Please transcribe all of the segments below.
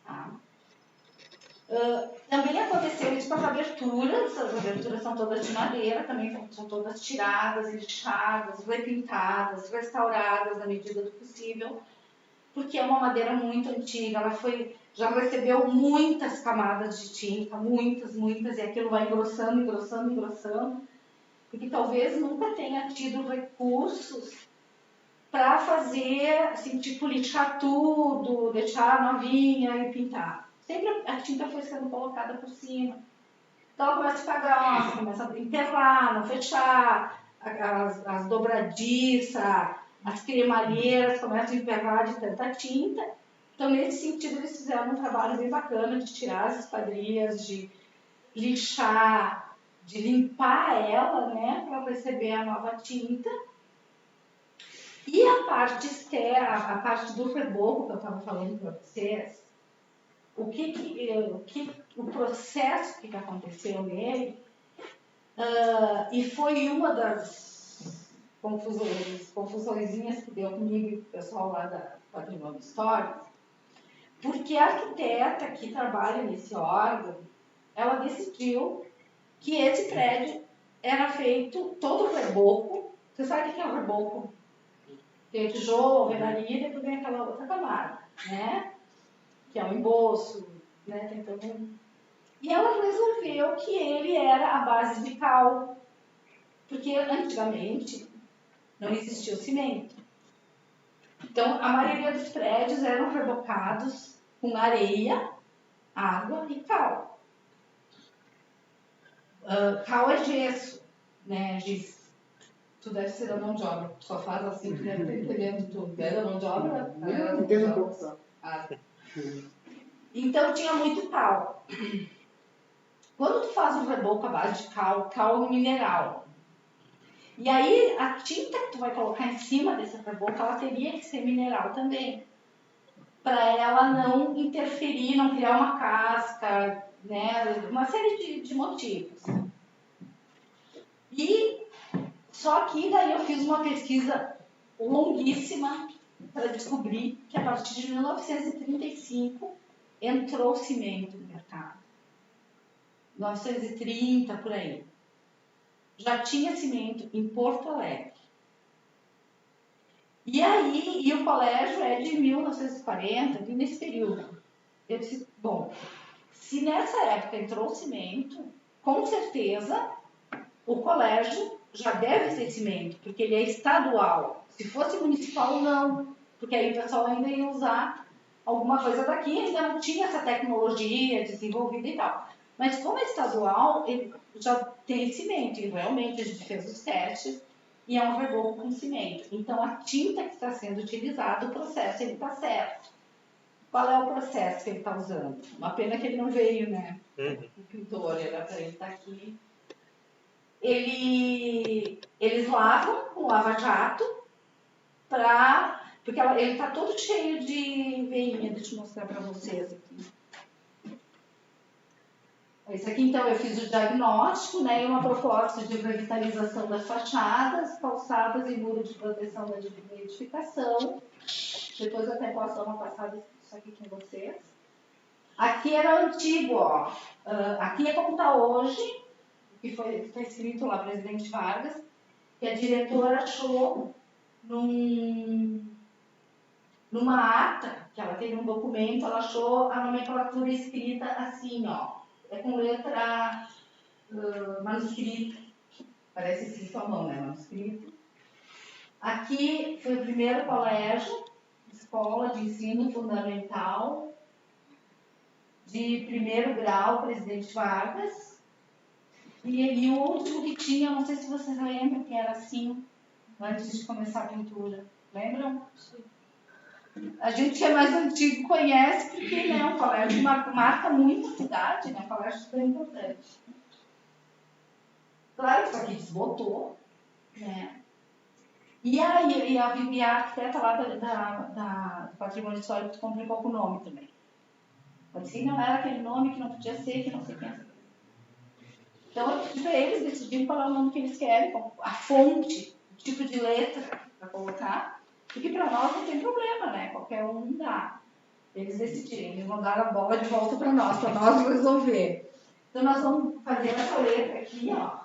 Tá? Também aconteceu isso com as aberturas são todas de madeira, também são todas tiradas, lixadas, repintadas, restauradas na medida do possível, porque é uma madeira muito antiga, já recebeu muitas camadas de tinta, muitas, e aquilo vai engrossando, porque talvez nunca tenha tido recursos para fazer, assim, tipo, lixar tudo, deixar novinha e pintar. Sempre a tinta foi sendo colocada por cima. Então ela começa a ficar grossa, começa a enterrar, não fechar, as dobradiças, as cremalheiras começam a emperrar de tanta tinta. Então, nesse sentido, eles fizeram um trabalho bem bacana de tirar as esquadrias, de lixar, de limpar ela, né, para receber a nova tinta. E a parte externa, a parte do reboco que eu estava falando para vocês, o processo que aconteceu nele, e foi uma das confusõezinhas que deu comigo e com o pessoal lá da Patrimônio Histórico, porque a arquiteta que trabalha nesse órgão, ela decidiu que esse prédio era feito todo reboco. Você sabe o que é um reboco? Tem o tijolo, a alvenaria, e depois vem aquela outra camada, né? Que é o emboço, né? Tem todo um... E ela resolveu que ele era a base de cal, porque antigamente não existia o cimento. Então, a maioria dos prédios eram rebocados com areia, água e cal. Cal é gesso, né? Giz. Tu deve ser da mão de obra. Tu só faz assim, tu deve ter entendendo tudo. É da mão de obra? Entendo um pouco só. Então, tinha muito cal. Quando tu faz um reboco à base de cal, cal é um mineral. E aí, a tinta que tu vai colocar em cima desse reboco, ela teria que ser mineral também. Para ela não interferir, não criar uma casca, né? Uma série de motivos. E só que daí eu fiz uma pesquisa longuíssima para descobrir que a partir de 1935 entrou cimento no mercado. 1930, por aí. Já tinha cimento em Porto Alegre. E aí, e o colégio é de 1940, nesse período. Eu disse, bom, se nessa época entrou cimento, com certeza o colégio já deve ter cimento, porque ele é estadual. Se fosse municipal, não, porque aí o pessoal ainda ia usar alguma coisa daqui, ainda não tinha essa tecnologia desenvolvida e tal. Mas como é estadual, ele já tem cimento, e realmente a gente fez os testes, e é um reboco com cimento. Então, a tinta que está sendo utilizada, o processo, ele está certo. Qual é o processo que ele está usando? Uma pena que ele não veio, né? O pintor, era para ele estar aqui. Eles lavam com lava-jato, porque ele está todo cheio de veinha. Deixa eu mostrar para vocês aqui. Esse aqui, então, eu fiz o diagnóstico, né, e uma proposta de revitalização das fachadas, calçadas e muro de proteção da edificação. Depois eu até posso dar uma passada isso aqui com vocês. Aqui era antigo, ó. Aqui é como está hoje, que está escrito lá, Presidente Vargas, que a diretora achou numa ata, que ela teve um documento, ela achou a nomenclatura escrita assim, ó. É com letra manuscrita. Parece escrito à mão, né? Manuscrito. Aqui foi o primeiro colégio, escola de ensino fundamental, de primeiro grau, Presidente Vargas. E o último que tinha, não sei se vocês lembram, que era assim, antes de começar a pintura. Lembram? A gente que é mais antigo conhece, porque né, o colégio marca muito a cidade, né? O colégio é super importante. Claro que isso aqui desbotou, né? E aí, a arquiteta lá do Patrimônio Histórico complicou com o nome também. Pode ser que não era aquele nome, que não podia ser, que não sei quem é. Então, eu pedi para eles decidirem qual é o nome que eles querem, a fonte, o tipo de letra para colocar, porque para nós não tem problema, né? Qualquer um dá. Eles decidiram, eles mandaram a bola de volta para nós resolver. Então nós vamos fazer essa letra aqui, ó,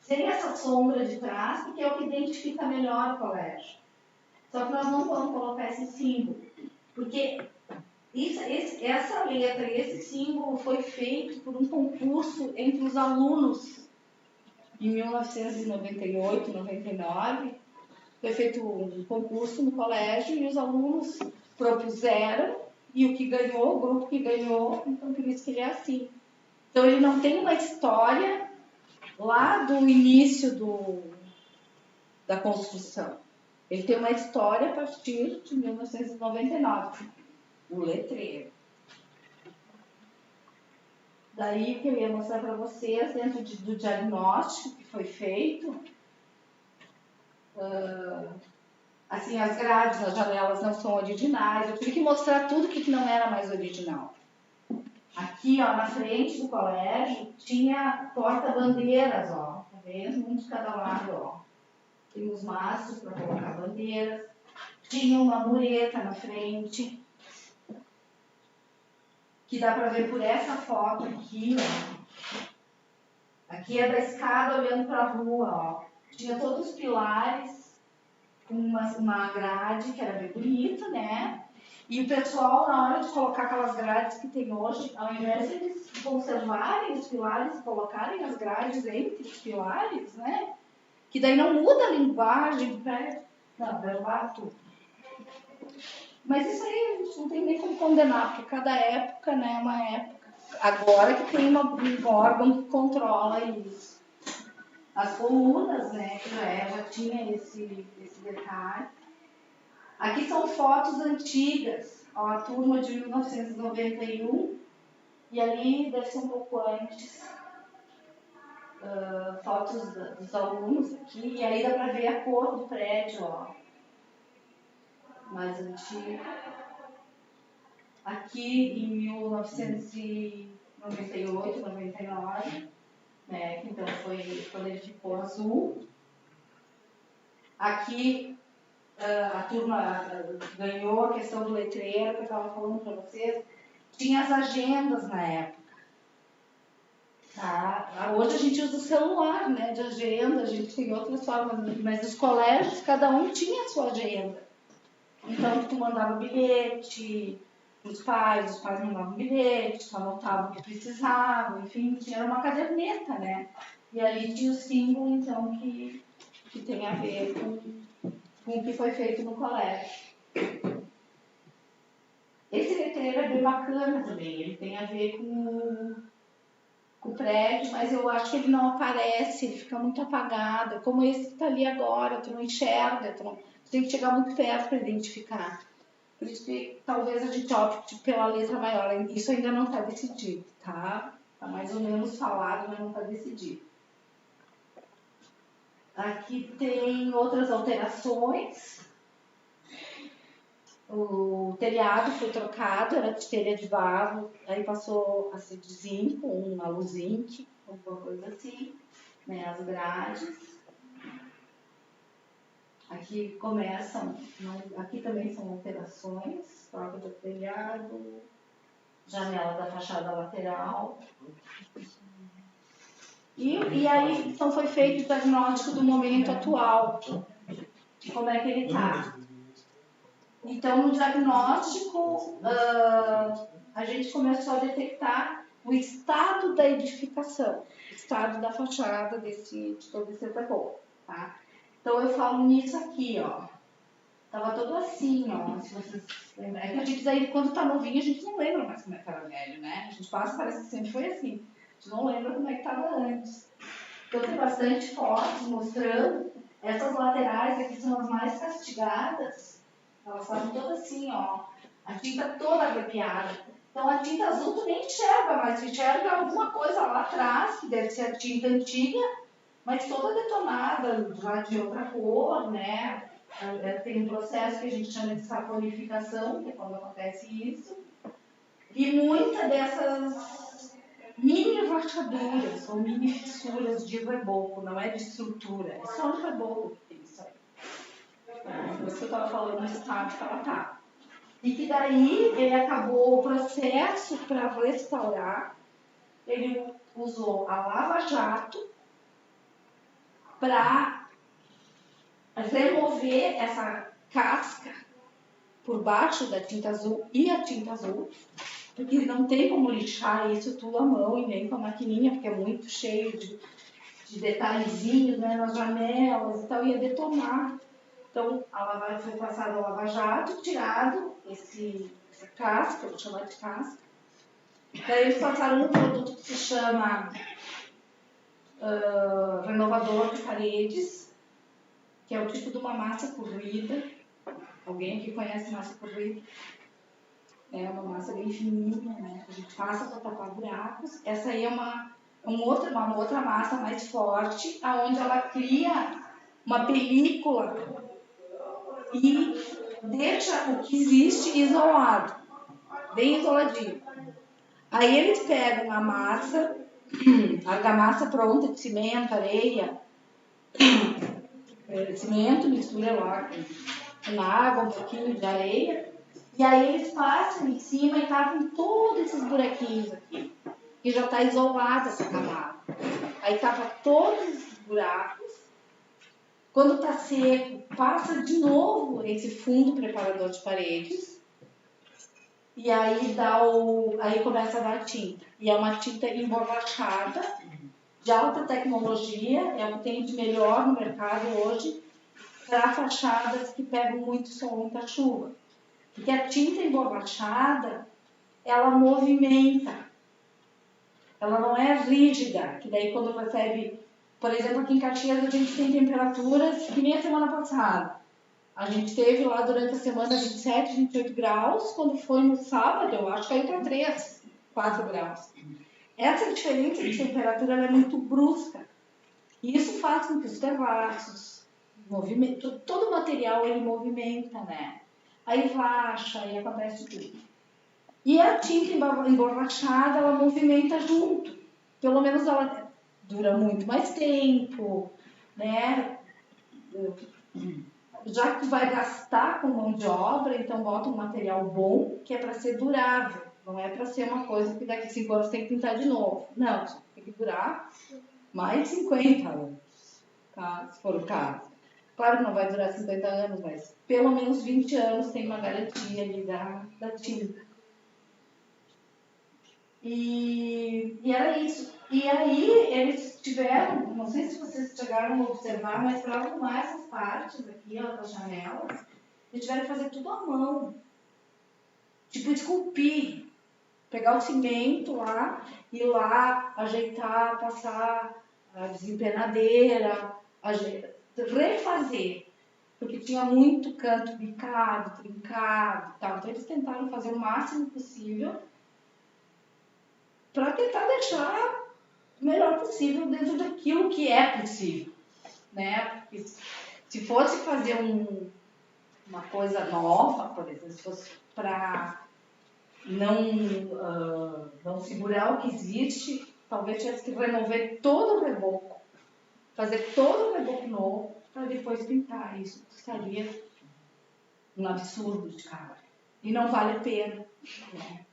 sem essa sombra de trás, porque é o que identifica melhor o colégio. Só que nós não vamos colocar esse símbolo, porque essa letra e esse símbolo foi feito por um concurso entre os alunos em 1998, 99. Foi feito um concurso no colégio e os alunos propuseram, e o que ganhou, o grupo que ganhou, então por isso que ele é assim. Então ele não tem uma história lá do início da construção. Ele tem uma história a partir de 1999, o letreiro. Daí que eu ia mostrar para vocês, dentro do diagnóstico que foi feito, assim, as grades, as janelas não são originais. Eu tive que mostrar tudo que não era mais original. Aqui, ó, na frente do colégio, tinha porta-bandeiras, ó. Tá vendo? Um de cada lado, ó. Tem os mastros para colocar bandeiras. Tinha uma mureta na frente, que dá para ver por essa foto aqui, ó. Aqui é da escada olhando para a rua, ó. Tinha todos os pilares, com uma grade que era bem bonita, né? E o pessoal, na hora de colocar aquelas grades que tem hoje, ao invés de eles conservarem os pilares e colocarem as grades entre os pilares, né? Que daí não muda a linguagem, né? Não, derrubar tudo. Mas isso aí a gente não tem nem como condenar, porque cada época, né, é uma época. Agora que tem um órgão que controla isso. As colunas, né, que já tinha esse detalhe. Aqui são fotos antigas, ó, a turma de 1991, e ali deve ser um pouco antes, fotos dos alunos aqui, e aí dá para ver a cor do prédio, ó, mais antigo. Aqui em 1998, 99, né, que então foi quando ele ficou azul. Aqui a turma ganhou a questão do letreiro, que eu estava falando para vocês. Tinha as agendas na época. Tá? Hoje a gente usa o celular, né, de agenda, a gente tem outras formas, mas os colégios, cada um tinha a sua agenda. Então, tu mandava bilhete para os pais mandavam bilhete, tu anotava o que precisava, enfim, tinha uma caderneta, né? E ali tinha o símbolo, então, que tem a ver com o que foi feito no colégio. Esse letreiro é bem bacana também, ele tem a ver com o prédio, mas eu acho que ele não aparece, ele fica muito apagado, como esse que está ali agora, tu não enxerga, tu tem que chegar muito perto para identificar. Por isso que talvez a gente opte pela letra maior, isso ainda não está decidido, tá? Está mais ou menos falado, mas não está decidido. Aqui tem outras alterações. O telhado foi trocado, era de telha de barro, aí passou a ser de zinco, uma luz zinc, alguma coisa assim, né, as grades. Aqui começam, aqui também são alterações, troca do telhado, janela da fachada lateral. E aí então foi feito o diagnóstico do momento atual, de como é que ele está. Então, no diagnóstico, a gente começou a detectar o estado da edificação, o estado da fachada de todo esse reboco, tá? Então, eu falo nisso aqui, ó. Tava todo assim, ó, se vocês lembrarem. É que a gente daí, quando tá novinho, a gente não lembra mais como é que tava velho, né? A gente passa, parece que sempre foi assim. A gente não lembra como é que tava antes. Então, tem bastante fotos mostrando. Essas laterais aqui são as mais castigadas. Elas estavam todas assim, ó. A tinta toda arrepiada. Então, a tinta azul tu nem enxerga, mas tu enxerga alguma coisa lá atrás, que deve ser a tinta antiga, mas toda detonada, já de outra cor, né? Tem um processo que a gente chama de saponificação, que é quando acontece isso. E muitas dessas mini rachaduras ou mini fissuras de reboco, não é de estrutura, é só no reboco que tem isso aí. Por isso que eu estava falando no estado que ela está. E que daí ele acabou o processo para restaurar, ele usou a lava-jato para remover essa casca por baixo da tinta azul e a tinta azul, porque não tem como lixar isso tudo à mão e nem com a maquininha, porque é muito cheio de detalhezinhos, né, nas janelas e tal, ia detonar. Então, foi passado ao lava-jato, tirado essa casca, vou chamar de casca. Daí eles passaram um produto que se chama renovador de paredes, que é o tipo de uma massa corrida. Alguém aqui conhece massa corrida? É uma massa bem fininha, né? A gente passa para tapar buracos. Essa aí é uma outra massa mais forte, aonde ela cria uma película e deixa o que existe isolado, bem isoladinho. Aí eles pegam a massa, a argamassa pronta de cimento, areia, cimento, mistura lá com água, um pouquinho de areia, e aí eles passam em cima e tapam todos esses buraquinhos aqui, que já está isolada essa camada. Aí tapa todos esses buracos. Quando está seco, passa de novo esse fundo preparador de paredes. E aí aí começa a dar tinta. E é uma tinta emborrachada, de alta tecnologia, é o que tem de melhor no mercado hoje, para fachadas que pegam muito sol, muita chuva. Porque a tinta emborrachada, ela movimenta. Ela não é rígida, que daí quando recebe... Por exemplo, aqui em Caxias a gente tem temperaturas que nem a semana passada. A gente teve lá durante a semana 27, 28 graus. Quando foi no sábado, eu acho que caiu para 3, 4 graus. Essa diferença de temperatura é muito brusca. E isso faz com que os terraços, todo o material ele movimenta, né? Aí racha, aí acontece tudo. E a tinta emborrachada, ela movimenta junto. Pelo menos ela dura muito mais tempo, né? Já que vai gastar com mão de obra, então bota um material bom, que é para ser durável. Não é para ser uma coisa que daqui a 5 anos tem que pintar de novo. Não, tem que durar mais de 50 anos, tá? Se for o caso. Claro que não vai durar 50 anos, mas pelo menos 20 anos tem uma garantia ali da tinta. E era isso. E aí eles tiveram, não sei se vocês chegaram a observar, mas para arrumar essas partes aqui, ó, das janelas, eles tiveram que fazer tudo à mão. Tipo esculpir. Pegar o cimento lá, ir lá, ajeitar, passar a desempenadeira, refazer. Porque tinha muito canto bicado, trincado e tal. Então eles tentaram fazer o máximo possível para tentar deixar o melhor possível dentro daquilo que é possível, né? Porque se fosse fazer uma coisa nova, por exemplo, se fosse para não segurar o que existe, talvez tivesse que remover todo o reboco, fazer todo o reboco novo para depois pintar. Isso custaria um absurdo de caro. E não vale a pena, né?